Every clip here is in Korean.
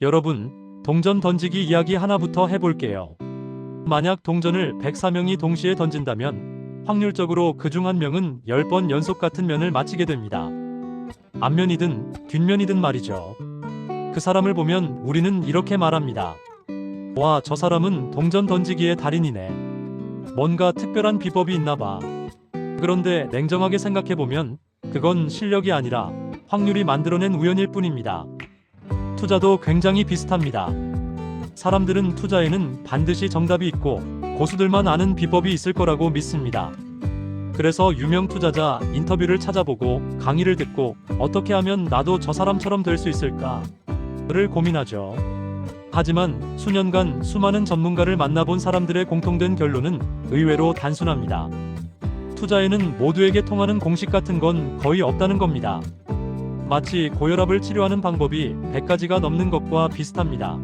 여러분, 동전 던지기 이야기 하나부터 해볼게요. 만약 동전을 104명이 동시에 던진다면 확률적으로 그중 한 명은 10번 연속 같은 면을 맞히게 됩니다. 앞면이든 뒷면이든 말이죠. 그 사람을 보면 우리는 이렇게 말합니다. 와, 저 사람은 동전 던지기의 달인이네. 뭔가 특별한 비법이 있나 봐. 그런데 냉정하게 생각해보면 그건 실력이 아니라 확률이 만들어낸 우연일 뿐입니다. 투자도 굉장히 비슷합니다. 사람들은 투자에는 반드시 정답이 있고 고수들만 아는 비법이 있을 거라고 믿습니다. 그래서 유명 투자자 인터뷰를 찾아보고 강의를 듣고 어떻게 하면 나도 저 사람처럼 될 수 있을까를 고민하죠. 하지만 수년간 수많은 전문가를 만나본 사람들의 공통된 결론은 의외로 단순합니다. 투자에는 모두에게 통하는 공식 같은 건 거의 없다는 겁니다. 마치 고혈압을 치료하는 방법이 100가지가 넘는 것과 비슷합니다.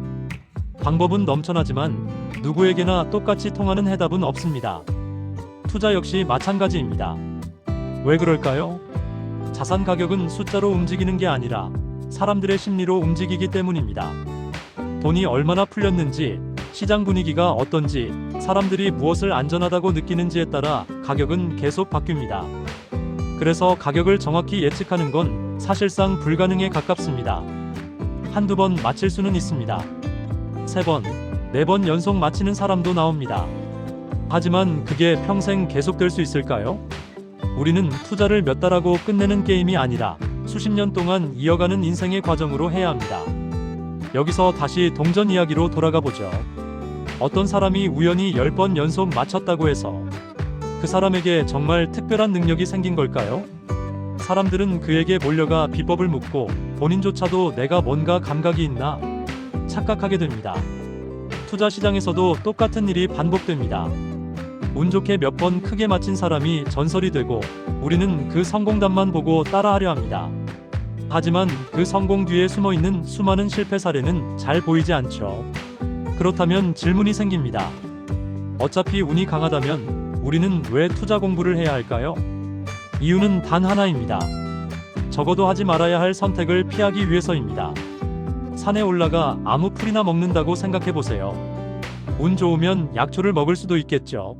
방법은 넘쳐나지만 누구에게나 똑같이 통하는 해답은 없습니다. 투자 역시 마찬가지입니다. 왜 그럴까요? 자산 가격은 숫자로 움직이는 게 아니라 사람들의 심리로 움직이기 때문입니다. 돈이 얼마나 풀렸는지, 시장 분위기가 어떤지, 사람들이 무엇을 안전하다고 느끼는지에 따라 가격은 계속 바뀝니다. 그래서 가격을 정확히 예측하는 건 사실상 불가능에 가깝습니다. 한두 번 맞힐 수는 있습니다. 3번, 4번 연속 맞히는 사람도 나옵니다. 하지만 그게 평생 계속될 수 있을까요? 우리는 투자를 몇 달 하고 끝내는 게임이 아니라 수십 년 동안 이어가는 인생의 과정으로 해야 합니다. 여기서 다시 동전 이야기로 돌아가 보죠. 어떤 사람이 우연히 10번 연속 맞췄다고 해서 그 사람에게 정말 특별한 능력이 생긴 걸까요? 사람들은 그에게 몰려가 비법을 묻고 본인조차도 내가 뭔가 감각이 있나 착각하게 됩니다. 투자 시장에서도 똑같은 일이 반복됩니다. 운 좋게 몇 번 크게 맞힌 사람이 전설이 되고 우리는 그 성공담만 보고 따라하려 합니다. 하지만 그 성공 뒤에 숨어있는 수많은 실패 사례는 잘 보이지 않죠. 그렇다면 질문이 생깁니다. 어차피 운이 강하다면 우리는 왜 투자 공부를 해야 할까요? 이유는 단 하나입니다. 적어도 하지 말아야 할 선택을 피하기 위해서입니다. 산에 올라가 아무 풀이나 먹는다고 생각해보세요. 운 좋으면 약초를 먹을 수도 있겠죠.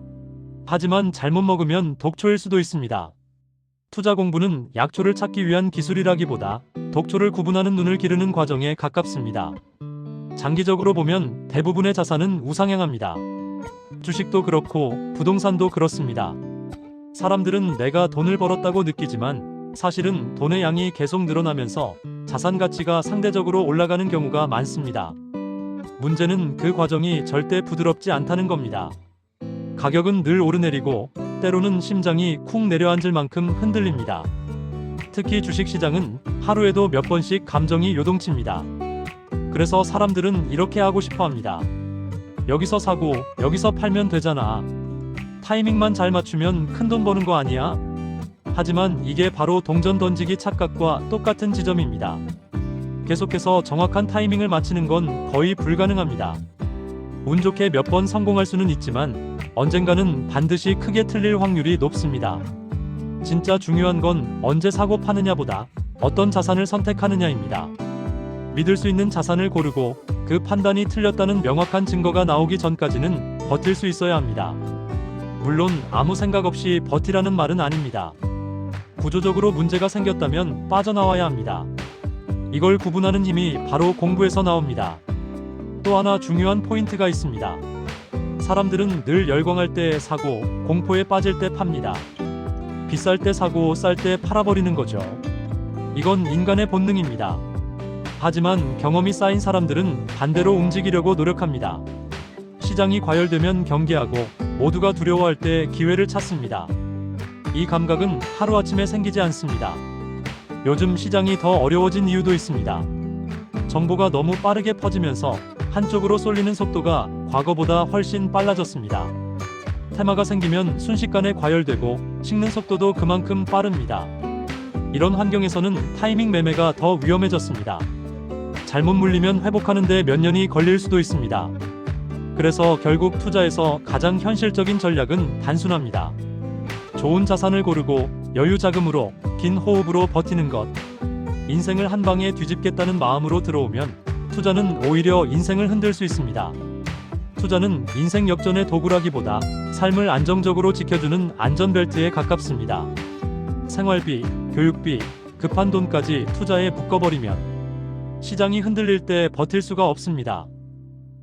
하지만 잘못 먹으면 독초일 수도 있습니다. 투자 공부는 약초를 찾기 위한 기술이라기보다 독초를 구분하는 눈을 기르는 과정에 가깝습니다. 장기적으로 보면 대부분의 자산은 우상향합니다. 주식도 그렇고 부동산도 그렇습니다. 사람들은 내가 돈을 벌었다고 느끼지만 사실은 돈의 양이 계속 늘어나면서 자산 가치가 상대적으로 올라가는 경우가 많습니다. 문제는 그 과정이 절대 부드럽지 않다는 겁니다. 가격은 늘 오르내리고 때로는 심장이 쿵 내려앉을 만큼 흔들립니다. 특히 주식시장은 하루에도 몇 번씩 감정이 요동칩니다. 그래서 사람들은 이렇게 하고 싶어 합니다. 여기서 사고 여기서 팔면 되잖아. 타이밍만 잘 맞추면 큰돈 버는 거 아니야? 하지만 이게 바로 동전 던지기 착각과 똑같은 지점입니다. 계속해서 정확한 타이밍을 맞히는 건 거의 불가능합니다. 운 좋게 몇 번 성공할 수는 있지만 언젠가는 반드시 크게 틀릴 확률이 높습니다. 진짜 중요한 건 언제 사고 파느냐보다 어떤 자산을 선택하느냐입니다. 믿을 수 있는 자산을 고르고 그 판단이 틀렸다는 명확한 증거가 나오기 전까지는 버틸 수 있어야 합니다. 물론 아무 생각 없이 버티라는 말은 아닙니다. 구조적으로 문제가 생겼다면 빠져나와야 합니다. 이걸 구분하는 힘이 바로 공부에서 나옵니다. 또 하나 중요한 포인트가 있습니다. 사람들은 늘 열광할 때 사고 공포에 빠질 때 팝니다. 비쌀 때 사고 쌀 때 팔아버리는 거죠. 이건 인간의 본능입니다. 하지만 경험이 쌓인 사람들은 반대로 움직이려고 노력합니다. 시장이 과열되면 경계하고 모두가 두려워할 때 기회를 찾습니다. 이 감각은 하루아침에 생기지 않습니다. 요즘 시장이 더 어려워진 이유도 있습니다. 정보가 너무 빠르게 퍼지면서 한쪽으로 쏠리는 속도가 과거보다 훨씬 빨라졌습니다. 테마가 생기면 순식간에 과열되고 식는 속도도 그만큼 빠릅니다. 이런 환경에서는 타이밍 매매가 더 위험해졌습니다. 잘못 물리면 회복하는데 몇 년이 걸릴 수도 있습니다. 그래서 결국 투자에서 가장 현실적인 전략은 단순합니다. 좋은 자산을 고르고 여유 자금으로 긴 호흡으로 버티는 것. 인생을 한 방에 뒤집겠다는 마음으로 들어오면 투자는 오히려 인생을 흔들 수 있습니다. 투자는 인생 역전의 도구라기보다 삶을 안정적으로 지켜주는 안전벨트에 가깝습니다. 생활비, 교육비, 급한 돈까지 투자에 묶어버리면 시장이 흔들릴 때 버틸 수가 없습니다.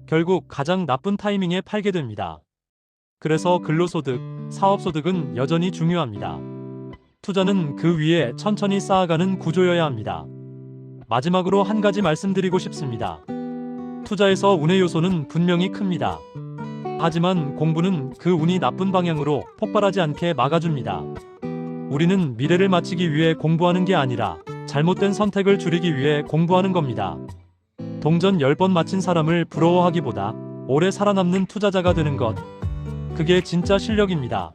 결국 가장 나쁜 타이밍에 팔게 됩니다. 그래서 근로소득, 사업소득은 여전히 중요합니다. 투자는 그 위에 천천히 쌓아가는 구조여야 합니다. 마지막으로 한 가지 말씀드리고 싶습니다. 투자에서 운의 요소는 분명히 큽니다. 하지만 공부는 그 운이 나쁜 방향으로 폭발하지 않게 막아줍니다. 우리는 미래를 맞추기 위해 공부하는 게 아니라 잘못된 선택을 줄이기 위해 공부하는 겁니다. 동전 10번 맞힌 사람을 부러워하기보다 오래 살아남는 투자자가 되는 것, 그게 진짜 실력입니다.